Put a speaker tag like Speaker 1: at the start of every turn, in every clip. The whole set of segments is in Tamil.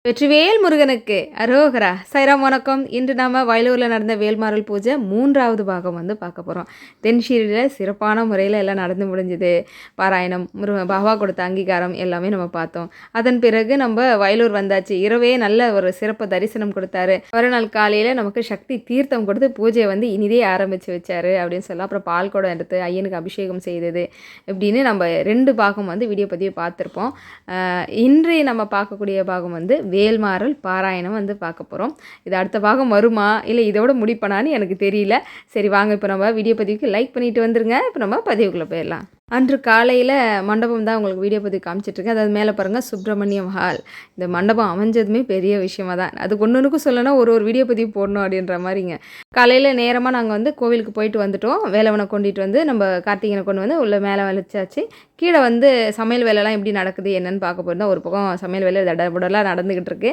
Speaker 1: வெற்றிவேல் முருகனுக்கு அரோகரா. சைராம் வணக்கம். இன்று நம்ம வயலூரில் நடந்த வேல்மாறல் பூஜை 3வது பாகம் பார்க்க போகிறோம். தென்சீரியில் சிறப்பான முறையில் எல்லாம் நடந்து முடிஞ்சுது. பாராயணம், பாபா கொடுத்த அங்கீகாரம் எல்லாமே நம்ம பார்த்தோம். அதன் பிறகு நம்ம வயலூர் வந்தாச்சு. இரவே நல்ல ஒரு சிறப்பு தரிசனம் கொடுத்தாரு. மறுநாள் காலையில் நமக்கு சக்தி தீர்த்தம் கொடுத்து பூஜையை இனிதே ஆரம்பித்து வச்சாரு அப்படின்னு சொல்லலாம். அப்புறம் பால் குடம் எடுத்து ஐயனுக்கு அபிஷேகம் செய்தது இப்படின்னு நம்ம 2 பாகம் வீடியோ பதிவு பார்த்துருப்போம். இன்றைய நம்ம பார்க்கக்கூடிய பாகம் வேல்மாறல் பாராயணம் பார்க்க போகிறோம். இது அடுத்த பாகம் வருமா இல்லை இதோட முடிப்பனான்னு எனக்கு தெரியல. சரி வாங்க, இப்போ நம்ம வீடியோ பதிவுக்கு லைக் பண்ணிட்டு வந்துருங்க. இப்போ நம்ம பதிவுக்குள்ளே போயிடலாம். அன்று காலையில் மண்டபம் தான் உங்களுக்கு வீடியோ பதிவு காமிச்சிட்ருக்கேன். அதாவது மேலே பாருங்கள், சுப்பிரமணியம் ஹால். இந்த மண்டபம் அமைஞ்சதுமே பெரிய விஷயமா தான். அது ஒன்றுக்கும் சொல்லணும்னா ஒரு வீடியோ பதிவு போடணும் அப்படின்ற மாதிரிங்க. காலையில் நேரமாக நாங்கள் கோவிலுக்கு போயிட்டு வந்துட்டோம். வேலவனை கொண்டுட்டு நம்ம கார்த்திகனை கொண்டு உள்ள மேலே வலிச்சாச்சு. கீழே சமையல் வேலைலாம் எப்படி நடக்குது என்னென்னு பார்க்க போயிருந்தோம். ஒரு பக்கம் சமையல் வேலை தடபுடலாம் நடந்துக்கிட்டு இருக்கு.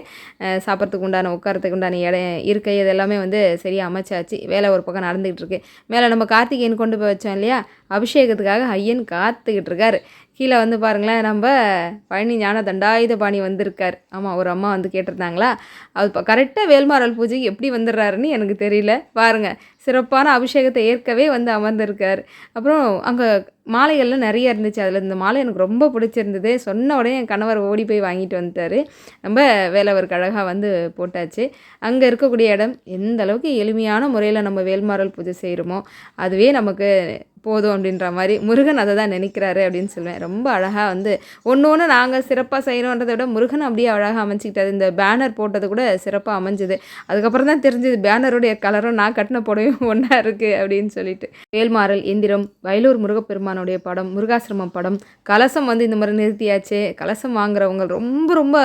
Speaker 1: சாப்பிட்றதுக்கு உண்டான உட்காரத்துக்கு உண்டான இடம் இருக்கை இதெல்லாமே சரியாக அமைச்சாச்சு. வேலை ஒரு பக்கம் நடந்துக்கிட்டு இருக்கு. மேலே நம்ம கார்த்திகேயன் கொண்டு போய் வச்சோம் இல்லையா, அபிஷேகத்துக்காக ஐயன் காத்துக்கிட்டு இருக்கார். கீழே பாருங்களேன், நம்ம பழனி ஞான தண்டாயுத பாணி வந்திருக்கார். ஆமாம், ஒரு அம்மா கேட்டிருந்தாங்களா, அது கரெக்டாக வேல்மாறல் பூஜைக்கு எப்படி வந்துடுறாருன்னு எனக்கு தெரியல. பாருங்கள், சிறப்பான அபிஷேகத்தை ஏற்கவே அமர்ந்திருக்கார். அப்புறம் அங்கே மாலைகள்லாம் நிறைய இருந்துச்சு. அதில் இந்த மாலை எனக்கு ரொம்ப பிடிச்சிருந்தது. சொன்ன உடனே என் கணவர் ஓடி போய் வாங்கிட்டு வந்துட்டார். நம்ம வேலவருக்கு அழகாக போட்டாச்சு. அங்கே இருக்கக்கூடிய இடம் எந்த அளவுக்கு எளிமையான முறையில் நம்ம வேல்மாறல் பூஜை செய்கிறோமோ அதுவே நமக்கு போதும் அப்படின்ற மாதிரி முருகன் அதை தான் நினைக்கிறாரு அப்படின்னு சொல்லுவேன். ரொம்ப அழகாக ஒன்று நாங்கள் சிறப்பாக செய்கிறோன்றதை விட முருகன் அப்படியே அழகாக அமைச்சிக்கிட்டாரு. இந்த பேனர் போட்டது கூட சிறப்பாக அமைஞ்சுது. அதுக்கப்புறம் தான் தெரிஞ்சது பேனருடைய கலரும் நான் கட்டின புடவையும் ஒன்றா இருக்குது அப்படின்னு சொல்லிட்டு. வேல்மாறல் எந்திரம், வயலூர் முருகப்பெருமானுடைய படம், முருகாசிரமம் படம், கலசம் இந்த மாதிரி நிறுத்தியாச்சு. கலசம் வாங்குறவங்க ரொம்ப ரொம்ப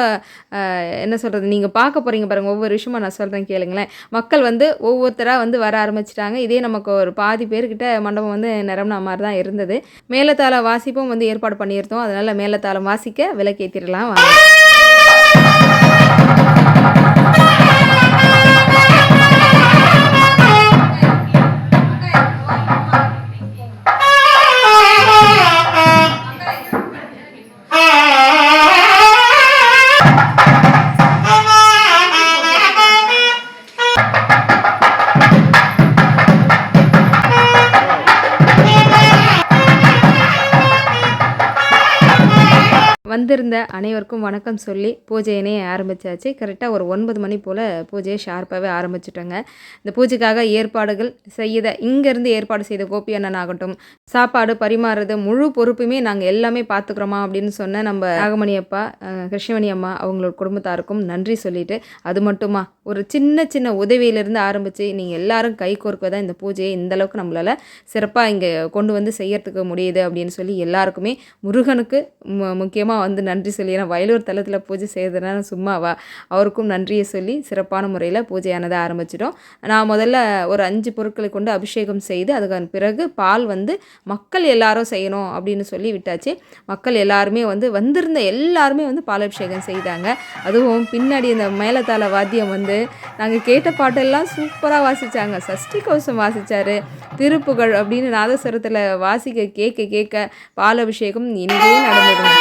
Speaker 1: என்ன சொல்கிறது, நீங்கள் பார்க்க போகிறீங்க பாருங்கள். ஒவ்வொரு விஷயமா நான் சொல்கிறேன் கேளுங்களேன். மக்கள் ஒவ்வொருத்தராக வர ஆரம்பிச்சிட்டாங்க. இதே நமக்கு ஒரு பாதி பேர்கிட்ட மண்டபம் நிரம்பின மாதிரி தான் இருந்தது. மேலத்தாள வாசிப்பும் ஏற்பாடு பண்ணியிருந்தோம். அதனால் மேலத்தாளம் வாசிக்க விளக்கேற்றிடலாம் வாங்க. வந்திருந்த அனைவருக்கும் வணக்கம் சொல்லி பூஜையினே ஆரம்பித்தாச்சு. கரெக்டாக ஒரு 9 மணி போல் பூஜையை ஷார்ப்பாகவே ஆரம்பிச்சுட்டோங்க. இந்த பூஜைக்காக ஏற்பாடுகள் இங்கேருந்து ஏற்பாடு செய்த கோபி அண்ணன் ஆகட்டும், சாப்பாடு பரிமாறுறது முழு பொறுப்புமே நாங்கள் எல்லாமே பார்த்துக்குறோமா அப்படின்னு சொன்ன நம்ம நாகமணி அப்பா, கிருஷ்ணமணி அம்மா அவங்களோட குடும்பத்தாருக்கும் நன்றி சொல்லிவிட்டு, அது மட்டுமா ஒரு சின்ன சின்ன உதவியிலேருந்து ஆரம்பித்து நீங்கள் எல்லாரும் கை கோர்க்க தான் இந்த பூஜையை இந்தளவுக்கு நம்மளால் சிறப்பாக இங்கே கொண்டு செய்யறதுக்கு முடியுது அப்படின்னு சொல்லி எல்லாருக்குமே முருகனுக்கு முக்கியமாக நன்றி சொல்லி. ஏன்னா வயலூர் தலத்தில் பூஜை செய்யறதுனால சும்மாவா, அவருக்கும் நன்றியை சொல்லி சிறப்பான முறையில் பூஜையானதை ஆரம்பிச்சிட்டோம். நான் முதல்ல ஒரு 5 பொருட்களை கொண்டு அபிஷேகம் செய்து அதுக்கு பிறகு பால் மக்கள் எல்லாரும் செய்யணும் அப்படின்னு சொல்லி விட்டாச்சு. மக்கள் எல்லாருமே வந்திருந்த எல்லாருமே பால் அபிஷேகம் செய்தாங்க. அதுவும் பின்னாடி இந்த மேலத்தாள வாத்தியம் நாங்கள் கேட்ட பாட்டெல்லாம் சூப்பராக வாசித்தாங்க. சஷ்டி கவசம் வாசித்தார், திருப்புகழ் அப்படின்னு நாதஸ்வரத்தில் வாசிக்க கேட்க கேட்க பால் அபிஷேகம் இனிதே நடந்தது.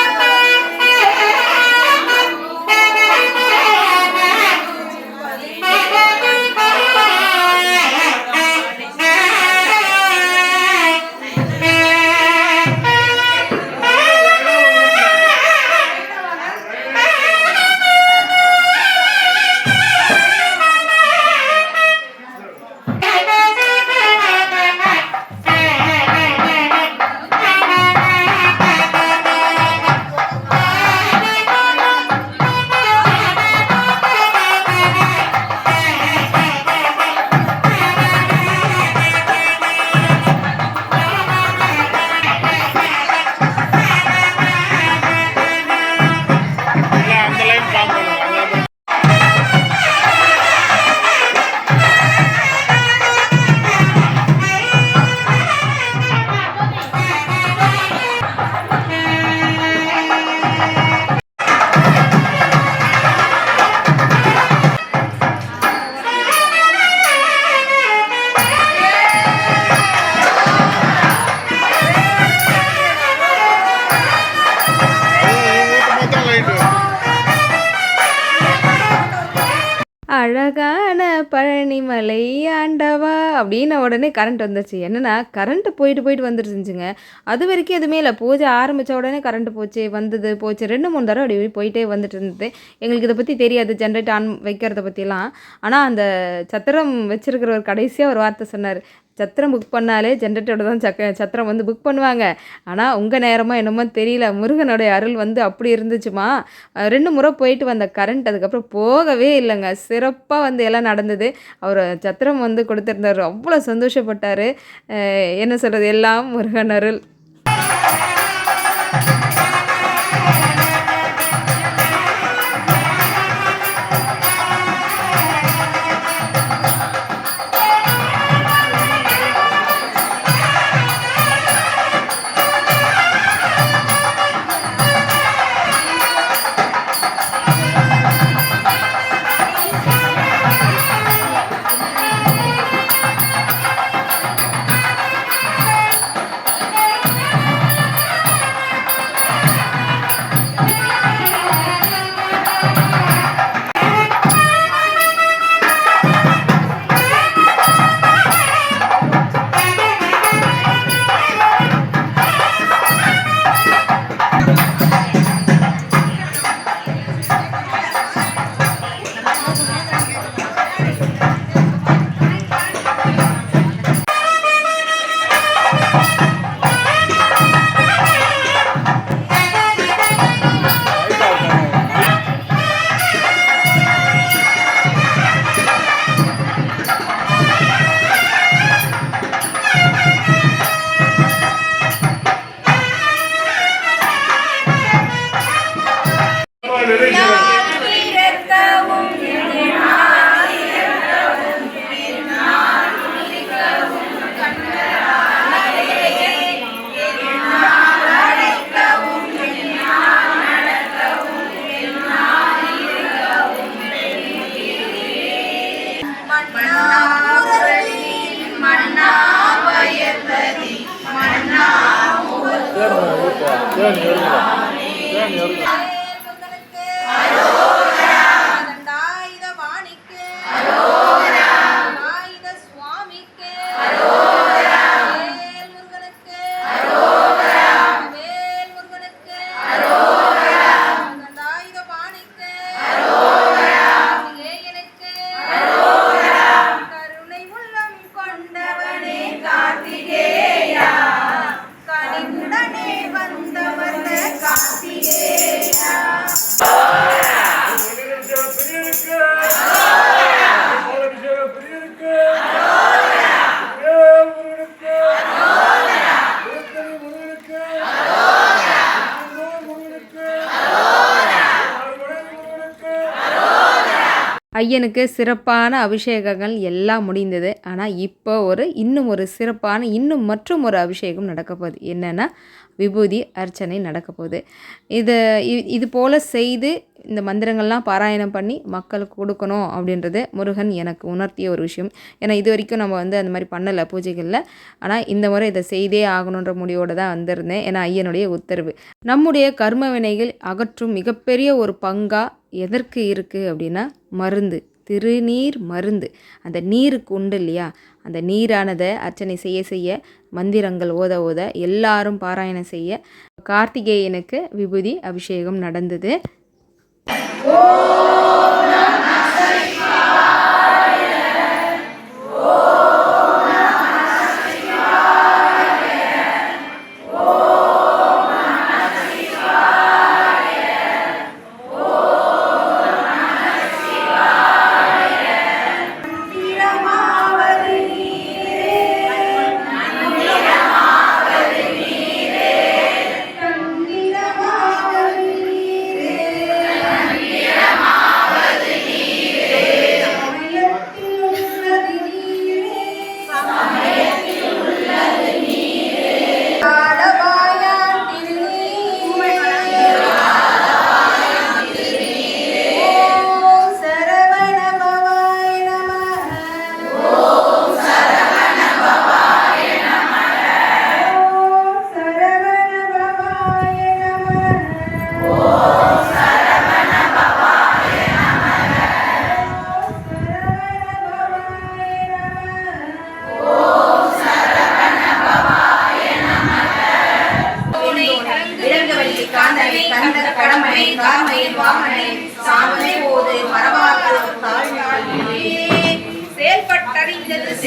Speaker 1: அழகான பழனிமலை ஆண்டவா அப்படின்ன உடனே கரண்ட் வந்துருச்சு. என்னன்னா கரண்ட் போயிட்டு போயிட்டு வந்துருந்துச்சுங்க. அது வரைக்கும் எதுவுமே இல்லை. பூஜை ஆரம்பித்த உடனே கரண்ட் போச்சு, வந்தது போச்சு, 2 3 தடவை அப்படி போயிட்டே வந்துட்டு இருந்தது. எங்களுக்கு இதை பற்றி தெரியாது, ஜென்ரேட் ஆன் வைக்கிறத பற்றிலாம். ஆனால் அந்த சத்திரம் வச்சிருக்கிறவர் கடைசியாக ஒரு வார்த்தை சொன்னார், சத்திரம் புக் பண்ணாலே ஜென்ரேட்டரோட தான் சத்திரம் வந்து புக் பண்ணுவாங்க. ஆனால் உங்கள் நேரமாக என்னமோ தெரியல, முருகனுடைய அருள் வந்து அப்படி இருந்துச்சுமா. 2 முறை போயிட்டு வந்த கரண்ட் அதுக்கப்புறம் போகவே இல்லைங்க. சிறப்பாக வந்து எல்லாம் நடந்தது. அவர் சத்திரம் வந்து கொடுத்துருந்தார், அவ்வளோ சந்தோஷப்பட்டார். என்ன சொல்கிறது, எல்லாம் முருகன் அருள். ஐயனுக்கு சிறப்பான அபிஷேகங்கள் எல்லாம் முடிந்தது. ஆனால் இப்போ இன்னும் ஒரு சிறப்பான மற்றும் ஒரு அபிஷேகம் நடக்க போகுது. என்னென்னா விபூதி அர்ச்சனை நடக்க போகுது. இது போல் செய்து இந்த மந்திரங்கள்லாம் பாராயணம் பண்ணி மக்களுக்கு கொடுக்கணும் அப்படின்றது முருகன் எனக்கு உணர்த்திய ஒரு விஷயம். ஏன்னா இது வரைக்கும் நம்ம வந்து அந்த மாதிரி பண்ணலை பூஜைகளில். ஆனால் இந்த முறை இதை செய்தே ஆகணுன்ற முடிவோடு தான் வந்திருந்தேன். ஏன்னா ஐயனுடைய உத்தரவு. நம்முடைய கர்ம வினைகள் அகற்றும் மிகப்பெரிய ஒரு பங்காக எதற்கு இருக்குது அப்படின்னா மருந்து, திருநீர் மருந்து. அந்த நீருக்கு உண்டு இல்லையா, அந்த நீரானதை அர்ச்சனை செய்ய செய்ய, மந்திரங்கள் ஓத ஓத, எல்லாரும் பாராயணம் செய்ய கார்த்திகேயனுக்கு விபூதி அபிஷேகம் நடந்தது.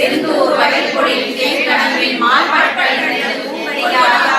Speaker 2: செந்தூர் வயல்பொழில் தேன்கடம்பின் மால்பட்டை பூங்கடியார்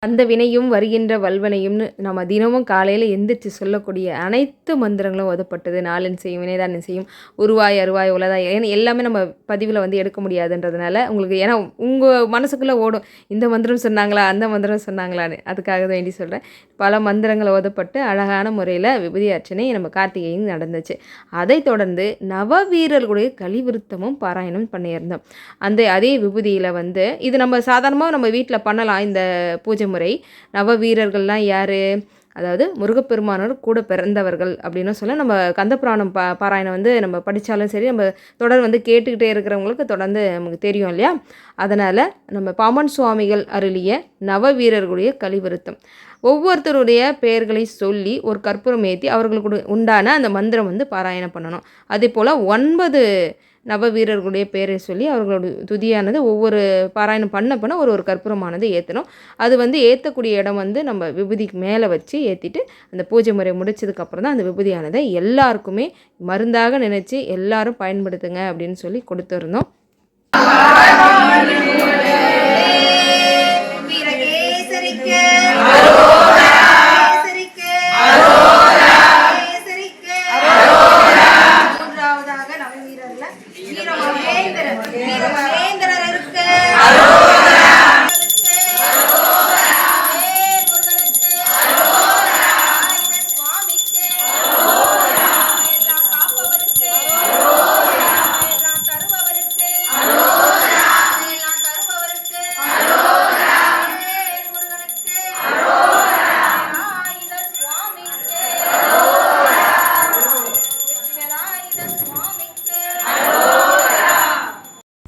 Speaker 1: அந்த வினையும் வருகின்ற வல்வனையும்னு நம்ம தினமும் காலையில் எந்திரிச்சு சொல்லக்கூடிய அனைத்து மந்திரங்களும் ஓதப்பட்டது. நாளின் செய்யும் வினைதான் செய்யும் உருவாய் அருவாய் உலதாய். ஏன்னா எல்லாமே நம்ம பதிவில் வந்து எடுக்க முடியாதுன்றதுனால உங்களுக்கு, ஏன்னா உங்கள் மனசுக்குள்ளே ஓடும் இந்த மந்திரம் சொன்னாங்களா அந்த மந்திரம் சொன்னாங்களான்னு, அதுக்காக வேண்டி சொல்கிறேன். பல மந்திரங்கள் ஓதப்பட்டு அழகான முறையில் விபூதி அர்ச்சனை நம்ம கார்த்திகையும் நடந்துச்சு. அதை தொடர்ந்து நவ வீரர்களுடைய கலிவிருத்தமும் பாராயணம் பண்ணியிருந்தோம். அதே விபூதியில் வந்து இது நம்ம சாதாரணமாக நம்ம வீட்டில் பண்ணலாம். இந்த பூஜை முறை நவ வீரர்கள்லாம் யார், அதாவது முருகப்பெருமானோட கூட பிறந்தவர்கள் அப்படின்னு சொல்ல, நம்ம கந்தபுராணம் பாராயணம் வந்து நம்ம படித்தாலும் சரி, நம்ம தொடர் வந்து கேட்டுக்கிட்டே இருக்கிறவங்களுக்கு தொடர்ந்து நமக்கு தெரியும் இல்லையா. அதனால் நம்ம பாமன் சுவாமிகள் அருளிய நவ வீரர்களுடைய கலிவிருத்தம் ஒவ்வொருத்தருடைய பெயர்களை சொல்லி ஒரு கற்பூரம் ஏற்றி அவர்களுக்கு உண்டான அந்த மந்திரம் வந்து பாராயணம் பண்ணணும். அதே போல் 9 நவ வீரர்களுடைய பேரை சொல்லி அவர்களோட துதியானது ஒவ்வொரு பாராயணம் பண்ண ஒரு கற்பூரமானது ஏற்றணும். அது வந்து ஏற்றக்கூடிய இடம் வந்து நம்ம விபூதிக்கு மேலே வச்சு ஏற்றிட்டு அந்த பூஜை முறை முடிச்சதுக்கப்புறம் தான் அந்த விபூதியானதை எல்லாருக்குமே மருந்தாக நினச்சி எல்லாரும் பயன்படுத்துங்க அப்படின்னு சொல்லி கொடுத்துருந்தோம்.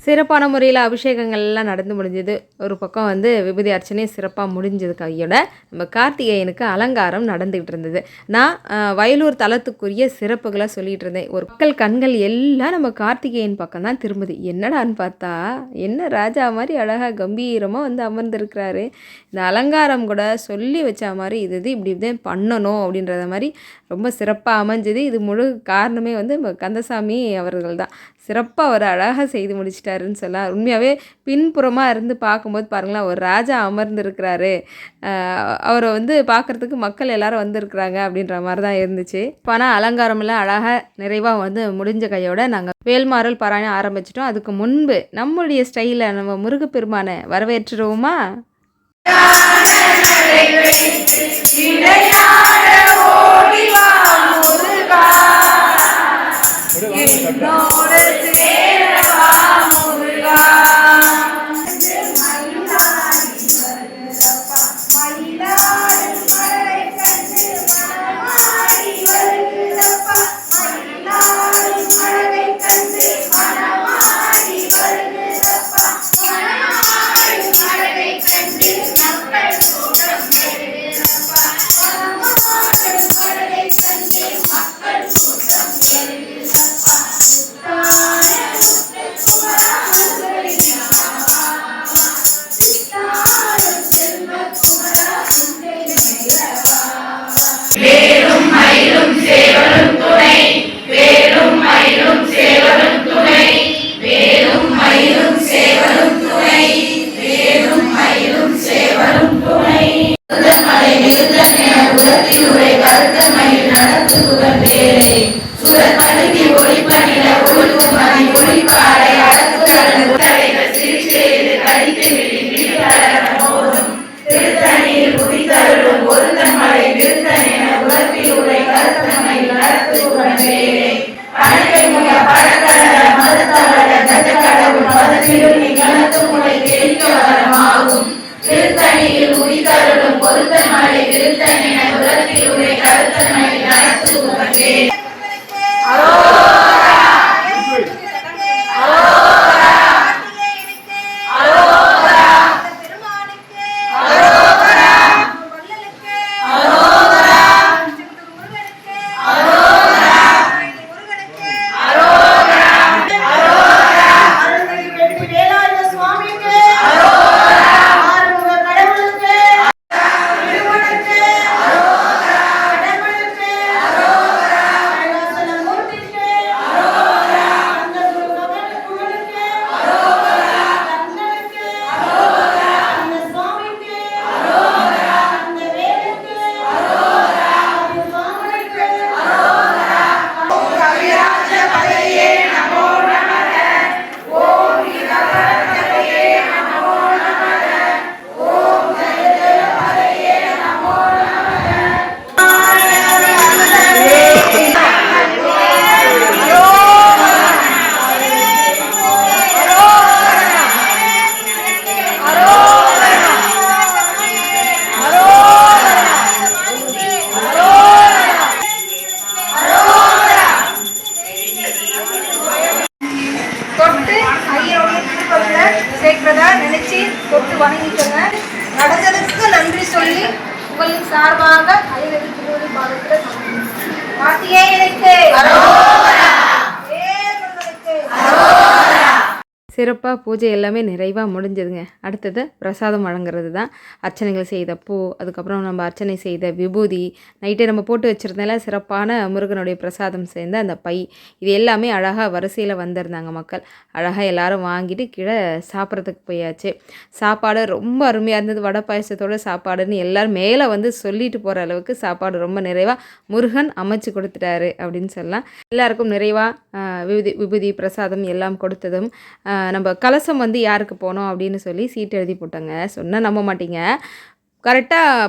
Speaker 1: சிறப்பான முறையில் அபிஷேகங்கள் எல்லாம் நடந்து முடிஞ்சது. ஒரு பக்கம் வந்து விபூதி அர்ச்சனை சிறப்பாக முடிஞ்சது. கையோட நம்ம கார்த்திகேயனுக்கு அலங்காரம் நடந்துகிட்டு இருந்தது. நான் வயலூர் தலத்துக்குரிய சிறப்புகளை சொல்லிகிட்டு இருந்தேன். ஒரு மக்கள் கண்கள் எல்லாம் நம்ம கார்த்திகேயன் பக்கம் தான் திரும்புது. என்னடான்னு பார்த்தா என்ன ராஜா மாதிரி அழகாக கம்பீரமாக வந்து அமர்ந்திருக்கிறாரு. இந்த அலங்காரம் கூட சொல்லி வச்ச மாதிரி இது இப்படி இப்படி பண்ணணும் அப்படின்றத மாதிரி ரொம்ப சிறப்பாக அமைஞ்சது. இது முழு காரணமே வந்து கந்தசாமி அவர்கள் தான். சிறப்பாக அவர் அழகாக செய்து முடிச்சிட்டாருன்னு சொல்லலாம். உண்மையாகவே பின்புறமாக இருந்து பார்க்கும்போது பாருங்களேன், ஒரு ராஜா அமர்ந்துருக்கிறாரு, அவரை வந்து பார்க்குறதுக்கு மக்கள் எல்லாரும் வந்திருக்கிறாங்க அப்படின்ற மாதிரி தான் இருந்துச்சு. ஆனால் அலங்காரமெல்லாம் அழகாக நிறைவாக வந்து முடிஞ்ச கையோட நாங்கள் வேல்மாறல் பாராயணம் ஆரம்பிச்சிட்டோம். அதுக்கு முன்பு நம்மளுடைய ஸ்டைலில் நம்ம முருகப்பெருமானை வரவேற்றுருவோமா? சிறப்பாக பூஜை எல்லாமே நிறைவாக முடிஞ்சதுங்க. அடுத்தது பிரசாதம் வழங்குறது தான். அர்ச்சனைகள் செய்த பூ, அதுக்கப்புறம் நம்ம அர்ச்சனை செய்த விபூதி, நைட்டே நம்ம போட்டு வச்சுருந்தால சிறப்பான முருகனுடைய பிரசாதம் சேர்ந்த அந்த பை, இது எல்லாமே அழகாக வரிசையில் வந்திருந்தாங்க மக்கள். அழகாக எல்லாரும் வாங்கிட்டு கீழே சாப்பிட்றதுக்கு போயாச்சு. சாப்பாடு ரொம்ப அருமையாக இருந்தது. வடை பாயசத்தோட சாப்பாடுன்னு எல்லோரும் மேலே வந்து சொல்லிட்டு போகிற அளவுக்கு சாப்பாடு ரொம்ப நிறைவாக முருகன் அமைச்சு கொடுத்துட்டாரு அப்படின்னு சொல்லலாம். எல்லாருக்கும் நிறைவாக விபூதி பிரசாதம் எல்லாம் கொடுத்ததும் நம்ம கலசம் வந்து யாருக்கு போனோம் அப்படின்னு சொல்லி சீட்டு எழுதி போட்டாங்க. சொன்னால் நம்ப மாட்டீங்க, கரெக்டாக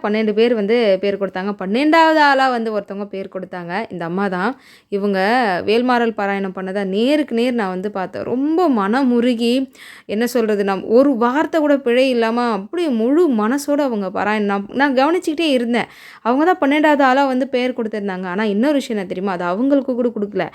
Speaker 1: 12 பேர் வந்து பேர் கொடுத்தாங்க. 12வது ஆளாக வந்து ஒருத்தவங்க பேர் கொடுத்தாங்க. இந்த அம்மா தான். இவங்க வேல்மாறல் பாராயணம் பண்ணதை நேருக்கு நேர் நான் வந்து பார்த்தேன். ரொம்ப மனமுருகி, என்ன சொல்கிறது, நான் ஒரு வார்த்தை கூட பிழை இல்லாமல் அப்படியே முழு மனசோடு அவங்க பாராயணம் நான் கவனிச்சிக்கிட்டே இருந்தேன். அவங்க தான் 12வது ஆளாக வந்து பேர் கொடுத்துருந்தாங்க. ஆனால் இன்னொரு விஷயம் என்ன தெரியுமா, அது அவங்களுக்கு கூட கொடுக்கல,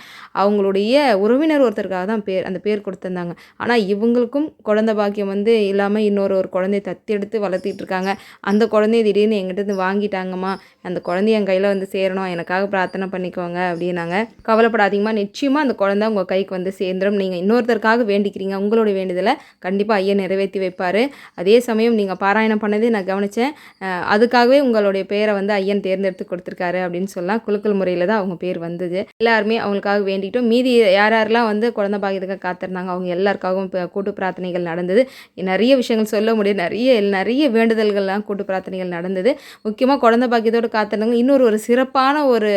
Speaker 1: அவங்களுடைய உறவினர் ஒருத்தருக்காக தான் அந்த பேர் கொடுத்துருந்தாங்க. ஆனால் இவங்களுக்கும் குழந்தை பாக்கியம் வந்து இல்லாமல் ஒரு குழந்தைய தத்து எடுத்து வளர்த்திட்டு இருக்காங்க. அந்த குழந்தைய திடீர்னு எங்கிட்ட வாங்கிட்டாங்கம்மா, அந்த குழந்தைய என் கையில் வந்து சேரணும், எனக்காக பிரார்த்தனை பண்ணிக்கோங்க அப்படின்னாங்க. கவலைப்படாதீங்கம்மா, நிச்சயமாக அந்த குழந்தை உங்கள் கைக்கு வந்து சேர்ந்துடும். நீங்கள் இன்னொருத்தருக்காக வேண்டிக்கிறீங்க, உங்களுடைய வேண்டுதலை கண்டிப்பாக ஐயா நிறைவேற்றி வைப்பார். அதே சமயம் நீங்கள் பாராயணம் பண்ணதே நான் கவனித்தேன், அதுக்காகவே உங்களுடைய பேரை வந்து ஐயன் தேர்ந்தெடுத்து கொடுத்துருக்காரு அப்படின்னு சொல்லலாம். குலுக்கல் முறையில் தான் அவங்க பேர் வந்தது. எல்லாருமே அவங்களுக்காக வேண்டிட்டோம். மீதி யாரெல்லாம் வந்து குழந்தை பாக்கியத்துக்காக காத்திருந்தாங்க அவங்க எல்லாருக்காகவும் கூட்டு பிரார்த்தனைகள் நடந்தது. நிறைய விஷயங்கள் சொல்ல முடியும், நிறைய வேண்டுதல்கள்லாம் கூட்டு பிரார்த்தனைகள் நடந்தது. முக்கியமாக குழந்தை பாக்கியத்தோடு காத்திருந்தாங்க. ஒரு சிறப்பான ஒரு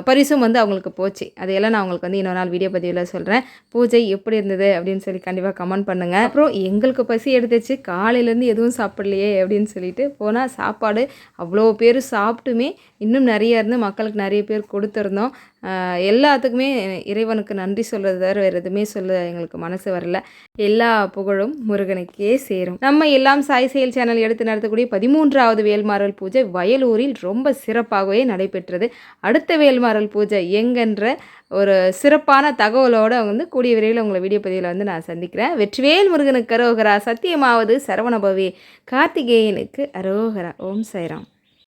Speaker 1: பரிசும் வந்து அவங்களுக்கு போச்சு. அதையெல்லாம் நான் அவங்களுக்கு வந்து இன்னொரு நாள் வீடியோ பதிவில் சொல்கிறேன். பூஜை எப்படி இருந்தது அப்படின்னு சொல்லி கண்டிப்பாக கமெண்ட் பண்ணுங்கள். அப்புறம் எங்களுக்கு பசி எடுத்துச்சு, காலையிலேருந்து எதுவும் சாப்பிடலையே அப்படின்னு சொல்லிட்டு போனால் சாப்பாடு அவ்வளோ பேர் சாப்பிட்டுமே இன்னும் நிறைய இருந்து மக்களுக்கு நிறைய பேர் கொடுத்துருந்தோம். எல்லாத்துக்குமே இறைவனுக்கு நன்றி சொல்கிறது தவிர வேறு எதுவுமே சொல்ல எங்களுக்கு மனசு வரல. எல்லா புகழும் முருகனுக்கே சேரும். நம்ம எல்லாம் சாய் செயல் சேனல் எடுத்து நடத்தக்கூடிய 13வது வேல்மாறல் பூஜை வயலூரில் ரொம்ப சிறப்பாகவே நடைபெற்றது. அடுத்த வேல்மாறல் பூஜை எங்கென்ற ஒரு சிறப்பான தகவலோடு வந்து கூடிய விரைவில் உங்களை வீடியோ பதிவில் வந்து நான் சந்திக்கிறேன். வெற்றிவேல் முருகனுக்கு அரோகரா, சத்தியமாவது சரவணபவி, கார்த்திகேயனுக்கு அரோகரா. ஓம் சாய்ராம்.